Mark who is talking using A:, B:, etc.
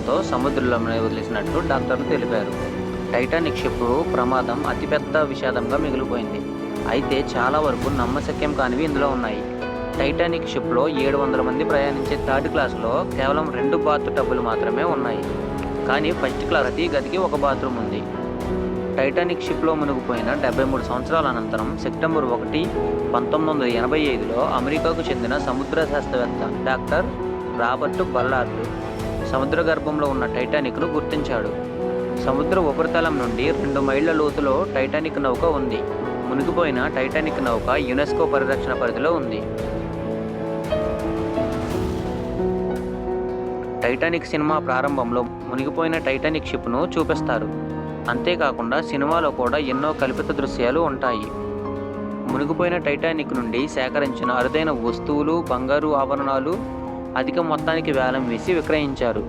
A: కావడంతో సముద్రంలోనే వదిలేసినట్లు డాక్టర్లు తెలిపారు. టైటానిక్ షిప్ ప్రమాదం అతిపెద్ద విషాదంగా మిగిలిపోయింది. అయితే చాలా వరకు నమ్మశక్యం కానివి ఇందులో ఉన్నాయి. టైటానిక్ షిప్లో 700 మంది ప్రయాణించే థర్డ్ క్లాస్లో కేవలం 2 బాత్ టబ్బులు మాత్రమే ఉన్నాయి. కానీ ఫస్ట్ క్లాస్ ప్రతి గదికి ఒక బాత్రూమ్ ఉంది. టైటానిక్ షిప్లో మునిగిపోయిన 73 సంవత్సరాల అనంతరం సెప్టెంబర్ 1, 1985లో అమెరికాకు చెందిన సముద్ర శాస్త్రవేత్త డాక్టర్ రాబర్ట్ బల్లార్డ్ సముద్ర గర్భంలో ఉన్న టైటానిక్ను గుర్తించాడు. సముద్ర ఉపరితలం నుండి 2 మైళ్ళ లోతులో టైటానిక్ నౌక ఉంది. మునిగిపోయిన టైటానిక్ నౌక యునెస్కో పరిరక్షణ పరిధిలో ఉంది. టైటానిక్ సినిమా ప్రారంభంలో మునిగిపోయిన టైటానిక్ షిప్ను చూపిస్తారు. అంతేకాకుండా సినిమాలో కూడా ఎన్నో కల్పిత దృశ్యాలు ఉంటాయి. మునిగిపోయిన టైటానిక్ నుండి సేకరించిన అరుదైన వస్తువులు, బంగారు ఆభరణాలు అధిక మొత్తానికి వేలం వేసి విక్రయించారు.